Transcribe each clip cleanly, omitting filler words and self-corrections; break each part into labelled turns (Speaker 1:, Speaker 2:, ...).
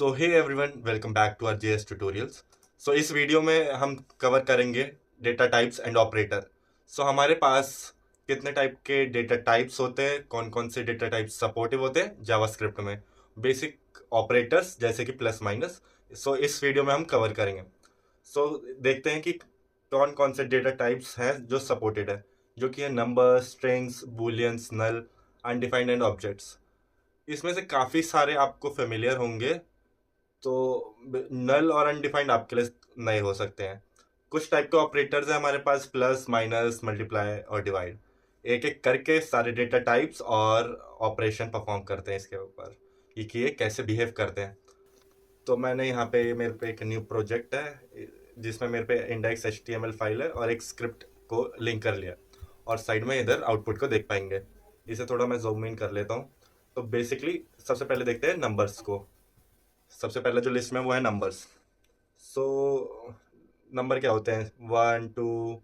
Speaker 1: So hey everyone, welcome back to our JS tutorials. So इस video में हम cover करेंगे data types and operator. So हमारे पास कितने टाइप के डेटा टाइप्स होते हैं, कौन कौन से डेटा टाइप्स सपोर्टिव होते हैं जावास्क्रिप्ट में, बेसिक ऑपरेटर्स जैसे कि प्लस माइनस। सो इस वीडियो में हम कवर करेंगे। सो देखते हैं कि कौन कौन से डेटा टाइप्स हैं जो सपोर्टेड है, जो कि है number, strings, booleans, null, undefined and objects. इसमें से काफ़ी सारे आपको फेमिलियर होंगे, तो नल और अनडिफाइंड आपके लिए नए हो सकते हैं। कुछ टाइप के ऑपरेटर्स हैं हमारे पास, प्लस, माइनस, मल्टीप्लाई और डिवाइड। एक एक करके सारे डेटा टाइप्स और ऑपरेशन परफॉर्म करते हैं इसके ऊपर कि ये कैसे बिहेव करते हैं। तो मैंने यहाँ पे मेरे पे एक न्यू प्रोजेक्ट है जिसमें मेरे पे इंडेक्स HTML फाइल है और एक स्क्रिप्ट को लिंक कर लिया, और साइड में इधर आउटपुट को देख पाएंगे। इसे थोड़ा मैं जूम इन कर लेता हूँ। तो बेसिकली सबसे पहले देखते हैं नंबर्स को। सबसे पहले जो लिस्ट में वो है नंबर्स। सो नंबर क्या होते हैं, 1 2,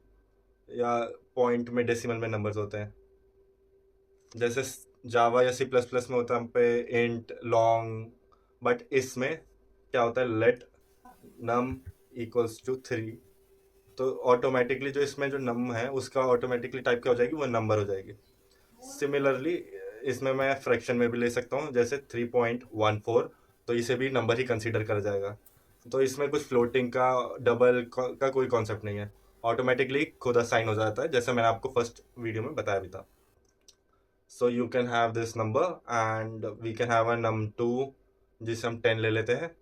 Speaker 1: या पॉइंट में डेसिमल में नंबर्स होते हैं। जैसे जावा या C++ में होता है हम पे इंट, लॉन्ग। बट इसमें क्या होता है, लेट नम इक्वल्स टू 3। तो ऑटोमेटिकली जो इसमें जो नम है उसका ऑटोमेटिकली टाइप क्या हो जाएगी, वो नंबर हो जाएगी। सिमिलरली इसमें मैं फ्रैक्शन में भी ले सकता हूँ, जैसे 3.14, तो इसे भी नंबर ही कंसीडर कर जाएगा। तो इसमें कुछ फ्लोटिंग का, डबल का कोई कॉन्सेप्ट नहीं है, ऑटोमेटिकली खुद असाइन हो जाता है, जैसे मैंने आपको फर्स्ट वीडियो में बताया भी था। So you can have this number and we can have a num two, जिसे हम 10 ले लेते हैं।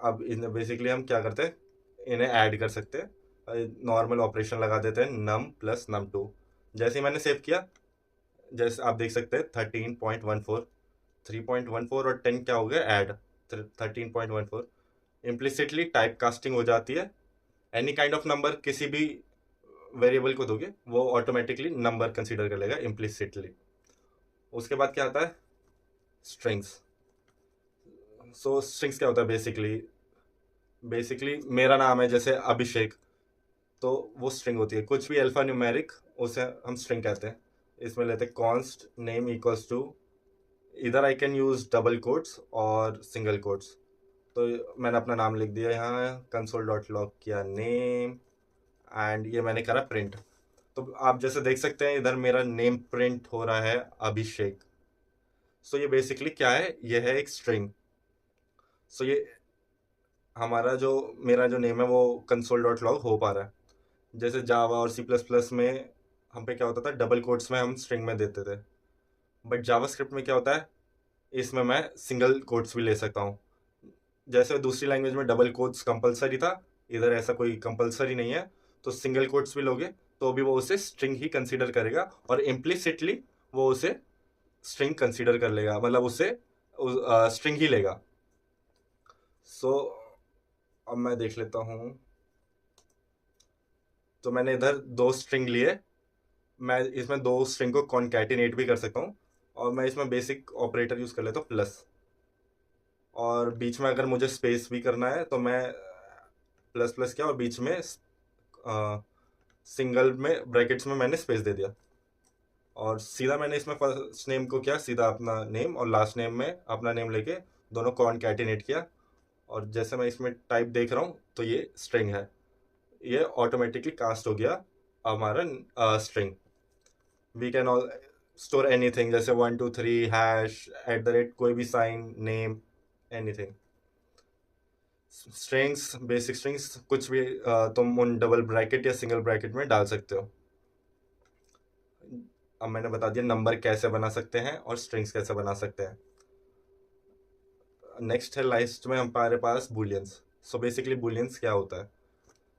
Speaker 1: अब इन्हें बेसिकली हम क्या करते हैं, इन्हें ऐड कर सकते हैं। नॉर्मल ऑपरेशन लगा देते हैं, नम प्लस नम टू। जैसे ही मैंने सेव किया, जैसे आप देख सकते हैं 13.14, 3.14 और 10 क्या हो गया, ऐड 13.14। इम्प्लिसिटली टाइप कास्टिंग हो जाती है। एनी काइंड ऑफ नंबर किसी भी वेरिएबल को दोगे वो ऑटोमेटिकली नंबर कंसीडर कर लेगा इम्प्लिसिटली। उसके बाद क्या आता है, स्ट्रिंग्स। सो स्ट्रिंग्स क्या होता है, बेसिकली मेरा नाम है जैसे अभिषेक, तो वो स्ट्रिंग होती है। कुछ भी अल्फा न्यूमेरिक, उसे हम स्ट्रिंग कहते हैं। इसमें लेते हैं कॉन्स्ट नेम इक्वल्स टू, इधर I can use double quotes और सिंगल कोट्स। तो मैंने अपना नाम लिख दिया यहाँ, कंसोल डॉट लॉग किया नेम, एंड ये मैंने करा प्रिंट। तो आप जैसे देख सकते हैं इधर मेरा नेम प्रिंट हो रहा है, अभिषेक। सो ये बेसिकली क्या है, ये है एक स्ट्रिंग। सो ये हमारा जो, मेरा जो नेम है वो कंसोल डॉट लॉग हो पा रहा है। जैसे जावा और C++ में हम पे क्या होता था, डबल कोट्स में हम स्ट्रिंग में देते थे। बट जावास्क्रिप्ट में क्या होता है, इसमें मैं सिंगल कोट्स भी ले सकता हूँ। जैसे दूसरी लैंग्वेज में डबल कोट्स कंपलसरी था, इधर ऐसा कोई कंपलसरी नहीं है। तो सिंगल कोट्स भी लोगे तो भी वो उसे स्ट्रिंग ही कंसीडर करेगा, और इम्प्लिसिटली वो उसे स्ट्रिंग कंसीडर कर लेगा, मतलब उसे स्ट्रिंग ही लेगा। सो अब मैं देख लेता हूँ। तो मैंने इधर दो स्ट्रिंग लिए, मैं इसमें दो स्ट्रिंग को कॉन्कैटिनेट भी कर सकता हूँ, और मैं इसमें बेसिक ऑपरेटर यूज़ कर लेता हूँ, प्लस। और बीच में अगर मुझे स्पेस भी करना है तो मैं प्लस प्लस किया, और बीच में सिंगल में ब्रैकेट्स में मैंने स्पेस दे दिया। और सीधा मैंने इसमें फर्स्ट नेम को किया, सीधा अपना नेम, और लास्ट नेम में अपना नेम लेके दोनों कॉन्कैटिनेट किया। और जैसे मैं इसमें टाइप देख रहा हूँ तो ये स्ट्रिंग है, ये ऑटोमेटिकली कास्ट हो गया हमारा string. We can all store anything, जैसे 1 2 3 हैश @ कोई भी sign, name, anything. Strings, basic strings कुछ भी तुम उन डबल ब्रैकेट या सिंगल ब्रैकेट में डाल सकते हो। अब मैंने बता दिया नंबर कैसे बना सकते हैं और स्ट्रिंग्स कैसे बना सकते हैं। नेक्स्ट है लिस्ट में हमारे पास बुलियंस। सो बेसिकली बुलियंस क्या होता है,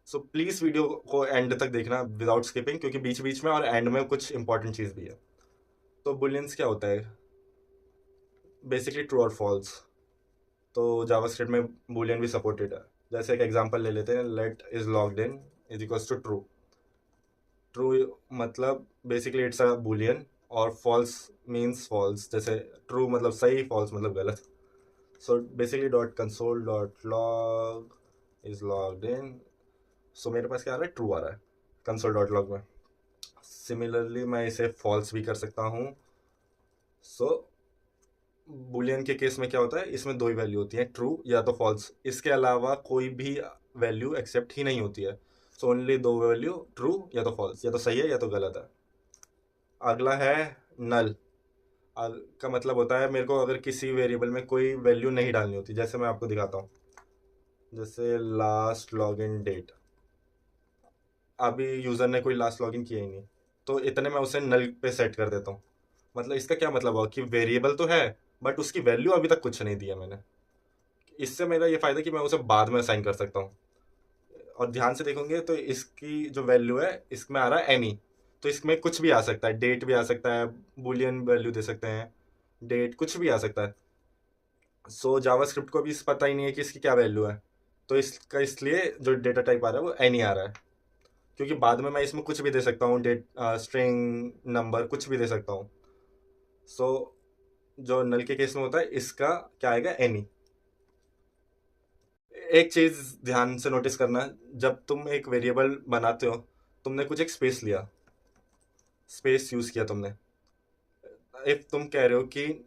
Speaker 1: सो प्लीज़ वीडियो को एंड तक देखना विदाउट स्किपिंग, क्योंकि बीच बीच में और एंड में कुछ इंपॉर्टेंट चीज़ भी है। तो बुलियंस क्या होता है, बेसिकली ट्रू और फॉल्स। तो जावास्क्रिप्ट में बूलियन भी सपोर्टेड है। जैसे एक एग्जांपल ले लेते हैं, let is logged in is equals to true. True मतलब बेसिकली इट्स अ बूलियन, और फॉल्स मीन्स फॉल्स। जैसे ट्रू मतलब सही, फॉल्स मतलब गलत। So basically dot console dot log is logged in. So मेरे पास क्या आ रहा है, ट्रू आ रहा है कंसोल डॉट लॉग में। सिमिलरली मैं इसे फॉल्स भी कर सकता हूँ। सो बुलियन के केस में क्या होता है, इसमें दो ही वैल्यू होती है, ट्रू या तो फॉल्स, इसके अलावा कोई भी वैल्यू एक्सेप्ट ही नहीं होती है। सो ओनली दो वैल्यू, ट्रू या तो फॉल्स, या तो सही है या तो गलत है। अगला है नल। का मतलब होता है मेरे को अगर किसी वेरिएबल में कोई वैल्यू नहीं डालनी होती, जैसे मैं आपको दिखाता हूँ, जैसे लास्ट लॉगिन डेट, अभी यूज़र ने कोई लास्ट लॉगिन किया ही नहीं, तो इतने मैं उसे नल पे सेट कर देता हूँ। मतलब इसका क्या मतलब हुआ कि वेरिएबल तो है बट उसकी वैल्यू अभी तक कुछ नहीं दिया मैंने। इससे मेरा ये फ़ायदा कि मैं उसे बाद में असाइन कर सकता हूँ। और ध्यान से देखोगे तो इसकी जो वैल्यू है इसमें आ रहा है एनी, तो इसमें कुछ भी आ सकता है, डेट भी आ सकता है, बुलियन वैल्यू दे सकते हैं, डेट कुछ भी आ सकता है। सो जावास्क्रिप्ट को भी इस पता ही नहीं है कि इसकी क्या वैल्यू है, तो इसका इसलिए जो डेटा टाइप आ रहा है वो एनी आ रहा है, क्योंकि बाद में मैं इसमें कुछ भी दे सकता हूँ, डेट, स्ट्रिंग, नंबर, कुछ भी दे सकता हूँ। सो जो नल के केस में होता है इसका क्या आएगा, एनी। एक चीज ध्यान से नोटिस करना, जब तुम एक वेरिएबल बनाते हो, तुमने कुछ एक स्पेस लिया, स्पेस यूज किया तुमने, इफ तुम कह रहे हो कि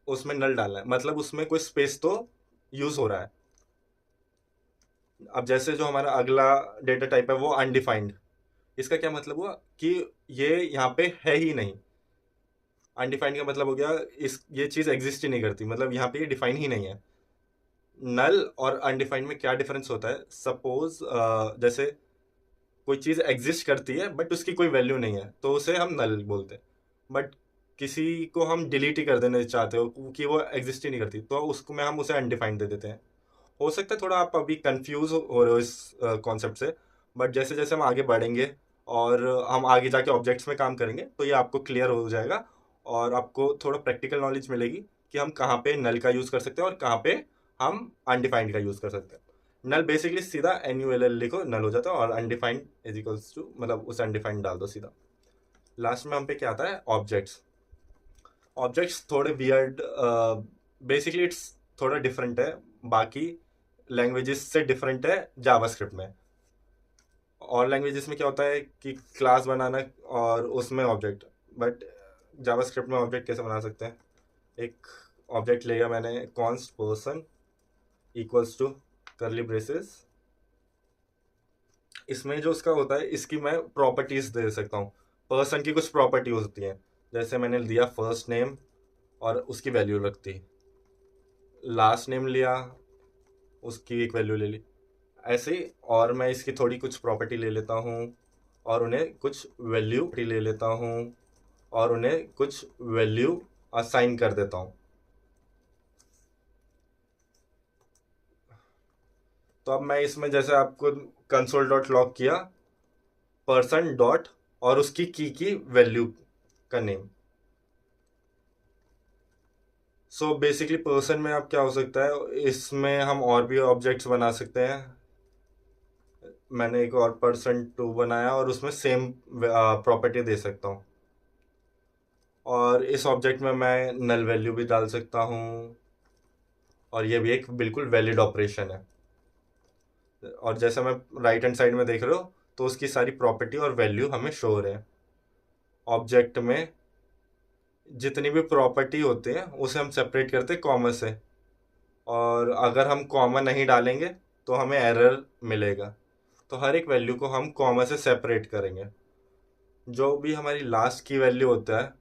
Speaker 1: उसमें नल डालना है, मतलब उसमें कोई स्पेस तो यूज हो रहा है। अब जैसे जो हमारा अगला डेटा टाइप है वो अनडिफाइंड, इसका क्या मतलब हुआ कि ये यहाँ पे है ही नहीं। अनडिफाइंड का मतलब हो गया इस ये चीज एग्जिस्ट ही नहीं करती, मतलब यहाँ पे ये डिफाइन ही नहीं है। नल और अनडिफाइंड में क्या डिफरेंस होता है, सपोज जैसे कोई चीज़ एग्जिस्ट करती है बट उसकी कोई वैल्यू नहीं है तो उसे हम नल बोलते हैं, बट किसी को हम डिलीट ही कर देना चाहते हो कि वो एग्जिस्ट ही नहीं करती, तो उसको में हम उसे अनडिफाइंड दे देते हैं। हो सकता है थोड़ा आप अभी कंफ्यूज हो रहे हो इस कॉन्सेप्ट से, बट जैसे जैसे हम आगे बढ़ेंगे और हम आगे जाके ऑब्जेक्ट्स में काम करेंगे तो ये आपको क्लियर हो जाएगा, और आपको थोड़ा प्रैक्टिकल नॉलेज मिलेगी कि हम कहाँ पे नल का यूज़ कर सकते हैं और कहाँ पे हम अनडिफाइंड का यूज़ कर सकते हैं। नल बेसिकली सीधा NULL लिखो, नल हो जाता है, और अनडिफाइंड इज इक्वल्स टू, मतलब उसे अनडिफाइंड डाल दो सीधा। लास्ट में हम पे क्या आता है, ऑब्जेक्ट्स। ऑब्जेक्ट्स थोड़े वियर्ड, बेसिकली इट्स थोड़ा डिफरेंट है, बाकी लैंग्वेजेस से डिफरेंट है जावास्क्रिप्ट में। और लैंग्वेजेस में क्या होता है कि क्लास बनाना और उसमें ऑब्जेक्ट, बट जावास्क्रिप्ट में ऑब्जेक्ट कैसे बना सकते हैं, एक ऑब्जेक्ट लेगा मैंने, const person equals to curly braces, इसमें जो उसका होता है इसकी मैं प्रॉपर्टीज दे सकता हूँ। पर्सन की कुछ प्रॉपर्टी होती हैं, जैसे मैंने दिया फर्स्ट नेम और उसकी वैल्यू रखती, लास्ट नेम लिया उसकी एक वैल्यू ले ली, ऐसे ही। और मैं इसकी थोड़ी कुछ प्रॉपर्टी ले लेता हूँ और उन्हें कुछ वैल्यू ले लेता हूँ और उन्हें कुछ वैल्यू असाइन कर देता हूँ। तो अब मैं इसमें जैसे आपको कंसोल डॉट लॉग किया, पर्सन डॉट और उसकी की वैल्यू का नेम। सो बेसिकली पर्सन में अब क्या हो सकता है, इसमें हम और भी ऑब्जेक्ट्स बना सकते हैं। मैंने एक और पर्सन 2 बनाया और उसमें सेम प्रॉपर्टी दे सकता हूँ, और इस ऑब्जेक्ट में मैं नल वैल्यू भी डाल सकता हूँ, और ये भी एक बिल्कुल वैलिड ऑपरेशन है। और जैसे मैं राइट हैंड साइड में देख रहे हो तो उसकी सारी प्रॉपर्टी और वैल्यू हमें शो हो रहे हैं। ऑब्जेक्ट में जितनी भी प्रॉपर्टी होते हैं उसे हम सेपरेट करते हैं कॉमा से, और अगर हम कॉमा नहीं डालेंगे तो हमें एरर मिलेगा, तो हर एक वैल्यू को हम कॉमा से सेपरेट करेंगे। जो भी हमारी लास्ट की वैल्यू होता है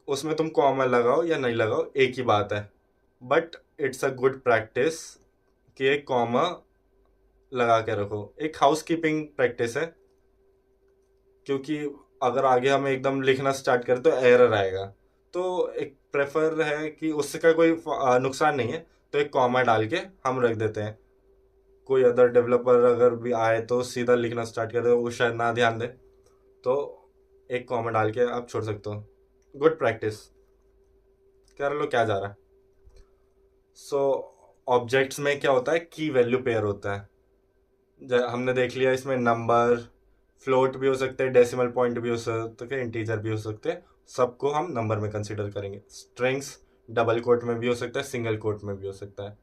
Speaker 1: उसमें तुम कॉमा लगाओ या नहीं लगाओ एक ही बात है, but it's a good practice कि एक कॉमा लगा के रखो, एक हाउस कीपिंग प्रैक्टिस है, क्योंकि अगर आगे हम एकदम लिखना स्टार्ट करें तो एरर आएगा। तो एक प्रेफर है कि उसका कोई नुकसान नहीं है, तो एक कॉमा डाल के हम रख देते हैं। कोई अदर डेवलपर अगर भी आए तो सीधा लिखना स्टार्ट कर दे, वो शायद ना ध्यान दे, तो एक कॉमा डाल के आप छोड़ सकते हो। Good practice. कर लो क्या जा रहा है। सो ऑब्जेक्ट्स में क्या होता है, की वैल्यू पेयर होता है। हमने देख लिया इसमें नंबर, फ्लोट भी हो सकते हैं, डेसिमल पॉइंट भी हो सकते हैं, इंटीजर भी हो सकते हैं, सबको हम नंबर में कंसीडर करेंगे। स्ट्रिंग्स डबल कोट में भी हो सकता है, सिंगल कोट में भी हो सकता है,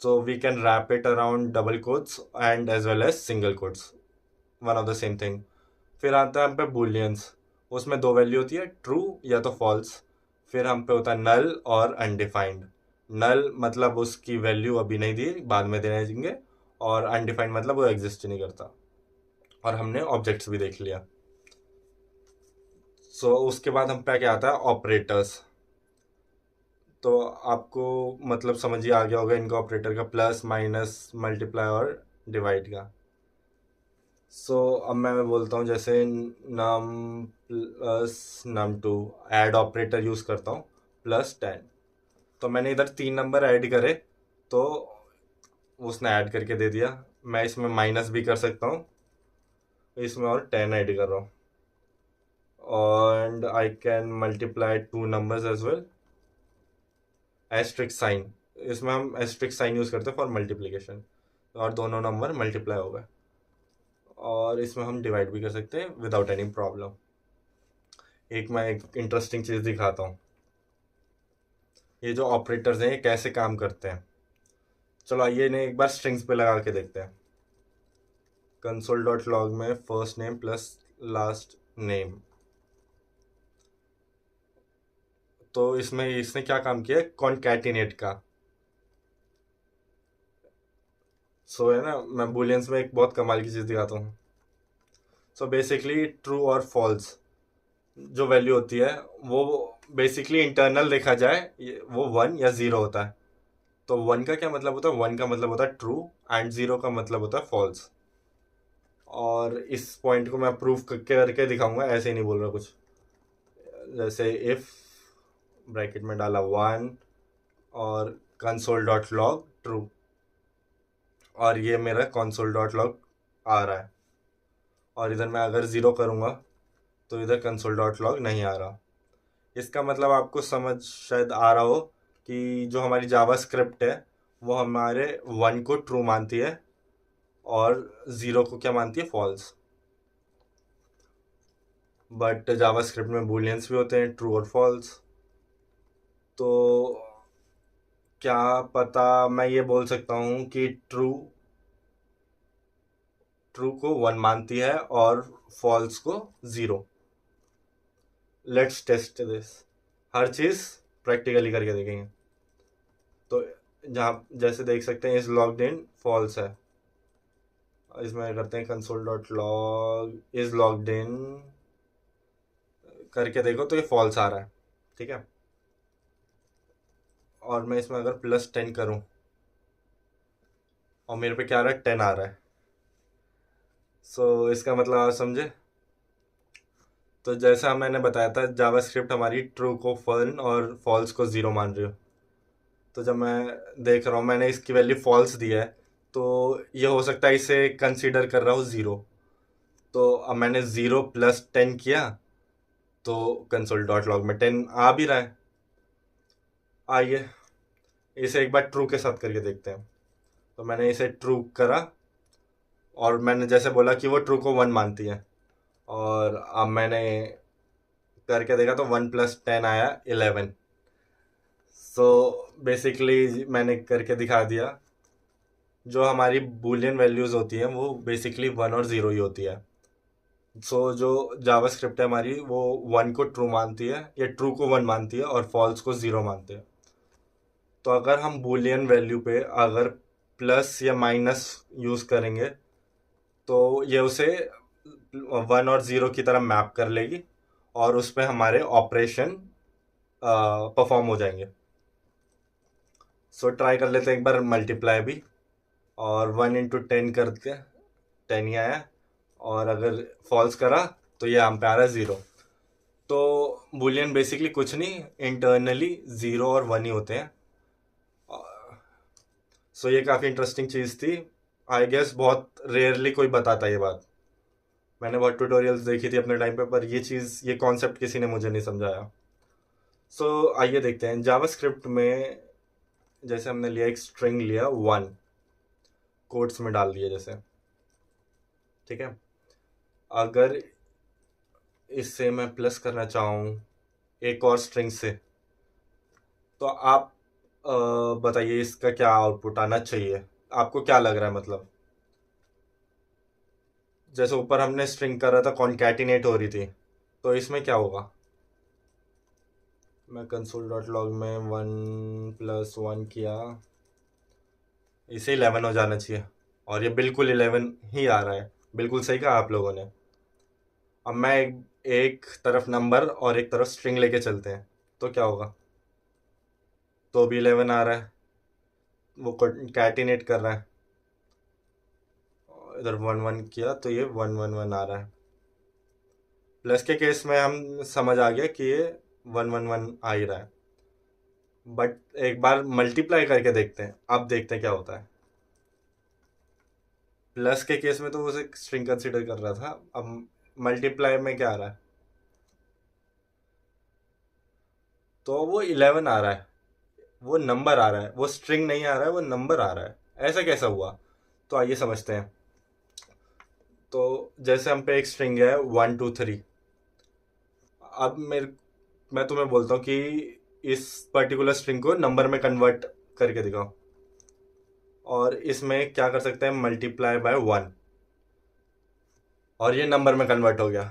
Speaker 1: so we can wrap it around double quotes and as well as single quotes, one of the same thing। फिर आता है हम पे booleans, उसमें दो वैल्यू होती है, ट्रू या तो फॉल्स। फिर हम पे होता है नल और अनडिफाइंड। नल मतलब उसकी वैल्यू अभी नहीं दी, बाद में देने देंगे, और अनडिफाइंड मतलब वो एग्जिस्ट नहीं करता। और हमने ऑब्जेक्ट्स भी देख लिया। सो उसके बाद हम पे क्या आता है, ऑपरेटर्स। तो आपको मतलब समझिए आ गया होगा इनका ऑपरेटर का, प्लस माइनस मल्टीप्लाई और डिवाइड का। सो अब मैं बोलता हूँ जैसे num plus num two, add operator use करता हूँ, +10। तो मैंने इधर 3 नंबर ऐड करे, तो उसने ऐड करके दे दिया। मैं इसमें माइनस भी कर सकता हूँ, इसमें और 10 ऐड कर रहा हूँ, and I can multiply two numbers as well. Asterisk sign, इसमें हम एस्ट्रिक्स साइन यूज करते हैं फॉर मल्टीप्लिकेशन, और दोनों नंबर मल्टीप्लाई हो गए। और इसमें हम डिवाइड भी कर सकते हैं विदाउट एनी प्रॉब्लम। मैं एक इंटरेस्टिंग चीज दिखाता हूँ, ये जो ऑपरेटर्स हैं ये कैसे काम करते हैं। चलो आइए इन्हें एक बार स्ट्रिंग्स पे लगा के देखते हैं। console.log में first name plus last name, तो इसमें इसने क्या काम किया है, कॉन्कैटिनेट का। सो है ना, मैं बुलियंस में एक बहुत कमाल की चीज़ दिखाता हूँ। सो बेसिकली ट्रू और फॉल्स जो वैल्यू होती है वो बेसिकली इंटरनल देखा जाए वो 1 या 0 होता है। तो 1 का क्या मतलब होता है, 1 का मतलब होता है ट्रू, एंड 0 का मतलब होता है फॉल्स। और इस पॉइंट को मैं प्रूफ करके दिखाऊंगा, ऐसे ही नहीं बोल रहा कुछ। जैसे इफ ब्रैकेट में डाला 1 और console.log ट्रू, और ये मेरा console.log आ रहा है। और इधर मैं अगर 0 करूँगा तो इधर console.log नहीं आ रहा। इसका मतलब आपको समझ शायद आ रहा हो कि जो हमारी जावा स्क्रिप्ट है वो हमारे 1 को ट्रू मानती है और 0 को क्या मानती है, फॉल्स। बट जावा स्क्रिप्ट में बूलियंस भी होते हैं, ट्रू और फॉल्स। तो क्या पता मैं ये बोल सकता हूँ कि ट्रू को 1 मानती है और फॉल्स को 0। लेट्स टेस्ट दिस, हर चीज़ प्रैक्टिकली करके देखेंगे। तो जहाँ जैसे देख सकते हैं इस लॉग्ड इन फॉल्स है, इसमें करते हैं console.log इज लॉग्ड इन करके देखो तो ये फॉल्स आ रहा है, ठीक है। और मैं इसमें अगर +10 करूं और मेरे पे क्या आ रहा है, 10 आ रहा है। सो इसका मतलब आप समझे। तो जैसा मैंने बताया था जावास्क्रिप्ट हमारी ट्रू को 1 और फॉल्स को 0 मान रही हो। तो जब मैं देख रहा हूँ मैंने इसकी वैल्यू फॉल्स दी है, तो ये हो सकता है इसे कंसीडर कर रहा हूँ 0। तो अब मैंने 0 + 10 किया तो console.log में 10 आ भी रहा है। आइए इसे एक बार ट्रू के साथ करके देखते हैं। तो मैंने इसे ट्रू करा, और मैंने जैसे बोला कि वो ट्रू को 1 मानती है, और अब मैंने करके देखा तो 1 + 10 आया 11। सो बेसिकली मैंने करके दिखा दिया, जो हमारी बूलियन वैल्यूज़ होती हैं वो बेसिकली 1 और 0 ही होती है। सो जो जावास्क्रिप्ट है हमारी वो 1 को ट्रू मानती है, या ट्रू को 1 मानती है और फॉल्स को 0 मानते हैं। तो अगर हम बूलियन वैल्यू पे अगर प्लस या माइनस यूज़ करेंगे तो ये उसे 1 और 0 की तरह मैप कर लेगी, और उस पर हमारे ऑपरेशन परफॉर्म हो जाएंगे। सो ट्राई कर लेते हैं एक बार मल्टीप्लाई भी, और 1 × 10 करके 10 ही आया, और अगर फॉल्स करा तो ये हम पे आ रहा है 0। तो बुलियन बेसिकली कुछ नहीं, इंटरनली 0 और 1 ही होते हैं। सो ये काफ़ी इंटरेस्टिंग चीज़ थी। आई गेस बहुत रेयरली कोई बताता ये बात। मैंने बहुत ट्यूटोरियल्स देखी थी अपने टाइम पे, पर ये चीज़, ये कॉन्सेप्ट किसी ने मुझे नहीं समझाया। सो आइए देखते हैं जावास्क्रिप्ट में। जैसे हमने लिया एक स्ट्रिंग लिया 1, कोट्स में डाल दिया जैसे, ठीक है। अगर इससे मैं प्लस करना चाहूँ एक और स्ट्रिंग से, तो आप बताइए इसका क्या आउटपुट आना चाहिए, आपको क्या लग रहा है। मतलब जैसे ऊपर हमने स्ट्रिंग कर रहा था, कॉन्कैटिनेट हो रही थी, तो इसमें क्या होगा। मैं कंसोल डॉट लॉग में 1+1 किया, इसे 11 हो जाना चाहिए, और ये बिल्कुल 11 ही आ रहा है। बिल्कुल सही कहा आप लोगों ने। अब मैं एक तरफ नंबर और एक तरफ स्ट्रिंग लेके चलते हैं, तो क्या होगा? तो भी 11 आ रहा है, वो कैटिनेट कर रहा है। इधर 1 1 किया तो ये 1 1 1 आ रहा है। प्लस के केस में हम समझ आ गया कि ये 1 1 1 आ ही रहा है। बट एक बार मल्टीप्लाई करके देखते हैं, अब देखते हैं क्या होता है। प्लस के केस में तो वो उसे स्ट्रिंग कंसीडर कर रहा था, अब मल्टीप्लाई में क्या आ रहा है? तो वो 11 आ रहा है, वो नंबर आ रहा है, वो स्ट्रिंग नहीं आ रहा है, वो नंबर आ रहा है। ऐसा कैसा हुआ? तो आइए समझते हैं। तो जैसे हम पे एक स्ट्रिंग है 1 2 3। अब मैं तुम्हें बोलता हूँ कि इस पर्टिकुलर स्ट्रिंग को नंबर में कन्वर्ट करके दिखाओ, और इसमें क्या कर सकते हैं? मल्टीप्लाई बाय 1, और ये नंबर में कन्वर्ट हो गया।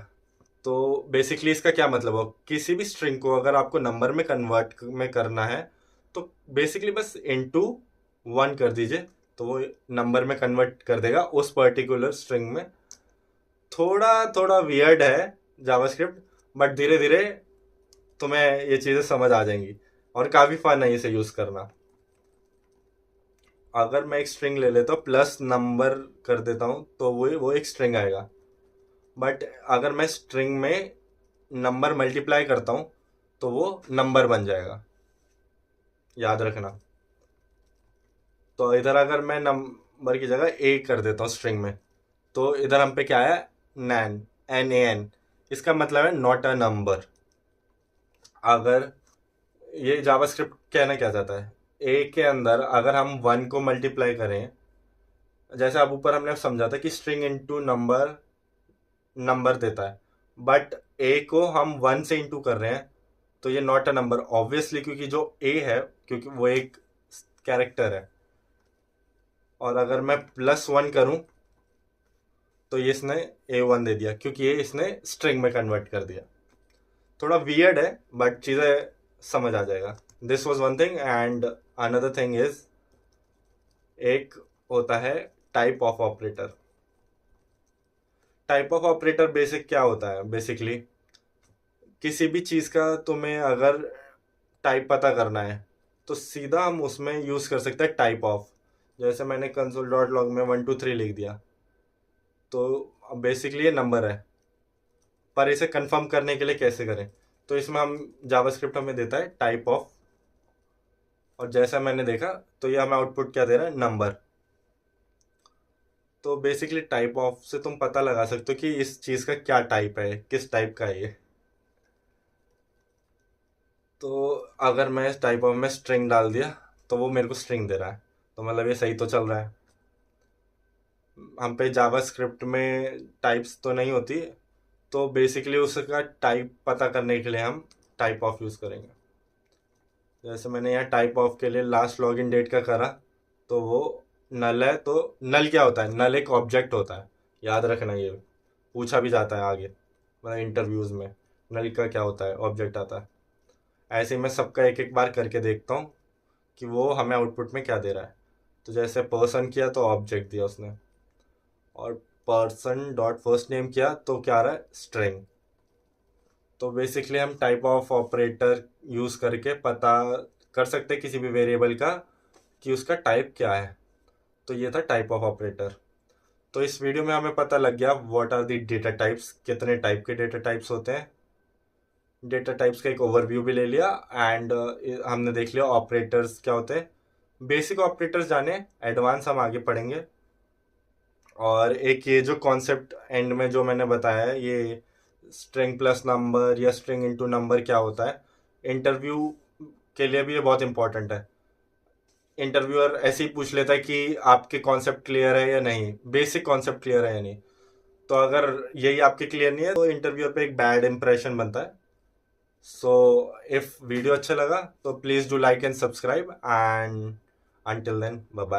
Speaker 1: तो बेसिकली इसका क्या मतलब हो? किसी भी स्ट्रिंग को अगर आपको नंबर में कन्वर्ट में करना है तो बेसिकली बस इनटू 1 कर दीजिए, तो वो नंबर में कन्वर्ट कर देगा उस पर्टिकुलर स्ट्रिंग में। थोड़ा थोड़ा वियर्ड है जावास्क्रिप्ट, बट धीरे धीरे तुम्हें ये चीज़ें समझ आ जाएंगी, और काफ़ी फन है इसे यूज़ करना। अगर मैं एक स्ट्रिंग ले लेता हूँ प्लस नंबर कर देता हूँ, तो वो एक स्ट्रिंग आएगा। बट अगर मैं स्ट्रिंग में नंबर मल्टीप्लाई करता हूँ तो वो नंबर बन जाएगा, याद रखना। तो इधर अगर मैं नंबर की जगह ए कर देता हूँ स्ट्रिंग में, तो इधर हम पे क्या है? नैन, NAN। इसका मतलब है नॉट अ नंबर। अगर ये जावास्क्रिप्ट कहना क्या चाहता है? ए के अंदर अगर हम 1 को मल्टीप्लाई करें, जैसे अब ऊपर हमने समझा था कि स्ट्रिंग इनटू नंबर नंबर देता है, बट ए को हम 1 से इंटू कर रहे हैं, तो ये नॉट अ नंबर ऑब्वियसली, क्योंकि जो ए है, क्योंकि वो एक कैरेक्टर है। और अगर मैं +1 करूं तो ये इसने A1 दे दिया, क्योंकि ये इसने स्ट्रिंग में कन्वर्ट कर दिया। थोड़ा वियर्ड है, बट चीज़ें समझ आ जाएगा। This was one thing, and another thing is, एक होता है type of operator. Type of operator basic क्या होता है? बेसिकली किसी भी चीज़ का तुम्हें अगर टाइप पता करना है तो सीधा हम उसमें यूज़ कर सकते हैं टाइप ऑफ। जैसे मैंने कंसोल डॉट लॉग में 1 2 3 लिख दिया, तो बेसिकली ये नंबर है, पर इसे कंफर्म करने के लिए कैसे करें? तो इसमें हम जावास्क्रिप्ट हमें देता है टाइप ऑफ, और जैसा मैंने देखा तो ये हमें आउटपुट क्या दे रहा है? नंबर। तो बेसिकली टाइप ऑफ से तुम पता लगा सकते हो कि इस चीज़ का क्या टाइप है, किस टाइप का है ये। तो अगर मैं टाइप ऑफ में स्ट्रिंग डाल दिया तो वो मेरे को स्ट्रिंग दे रहा है, तो मतलब ये सही तो चल रहा है। हम पे जावास्क्रिप्ट में टाइप्स तो नहीं होती, तो बेसिकली उसका टाइप पता करने के लिए हम टाइप ऑफ यूज़ करेंगे। जैसे मैंने यहाँ टाइप ऑफ के लिए लास्ट लॉगिन डेट का करा, तो वो नल है। तो नल क्या होता है? नल एक ऑब्जेक्ट होता है, याद रखना, ये पूछा भी जाता है आगे, मतलब इंटरव्यूज़ में। नल का क्या होता है? ऑब्जेक्ट आता है। ऐसे ही मैं सबका एक एक बार करके देखता हूँ कि वो हमें आउटपुट में क्या दे रहा है। तो जैसे पर्सन किया तो ऑब्जेक्ट दिया उसने, और पर्सन डॉट फर्स्ट नेम किया तो क्या आ रहा है? स्ट्रिंग। तो बेसिकली हम टाइप ऑफ ऑपरेटर यूज़ करके पता कर सकते हैं किसी भी वेरिएबल का कि उसका टाइप क्या है। तो ये था टाइप ऑफ ऑपरेटर। तो इस वीडियो में हमें पता लग गया what are the data types, कितने टाइप के डेटा टाइप्स होते हैं। डेटा टाइप्स का एक ओवरव्यू भी ले लिया, एंड हमने देख लिया ऑपरेटर्स क्या होते हैं। बेसिक ऑपरेटर्स जाने, एडवांस हम आगे पढ़ेंगे। और एक ये जो कॉन्सेप्ट एंड में जो मैंने बताया है, ये स्ट्रिंग प्लस नंबर या स्ट्रिंग इनटू नंबर क्या होता है, इंटरव्यू के लिए भी ये बहुत इंपॉर्टेंट है। इंटरव्यूअर ऐसे ही पूछ लेता है कि आपके कॉन्सेप्ट क्लियर है या नहीं, बेसिक कॉन्सेप्ट क्लियर है या नहीं। तो अगर यही आपके क्लियर नहीं है तो इंटरव्यूअर पे एक बैड इंप्रेशन बनता है। सो इफ वीडियो अच्छा लगा तो please do like and subscribe, and until then, bye bye.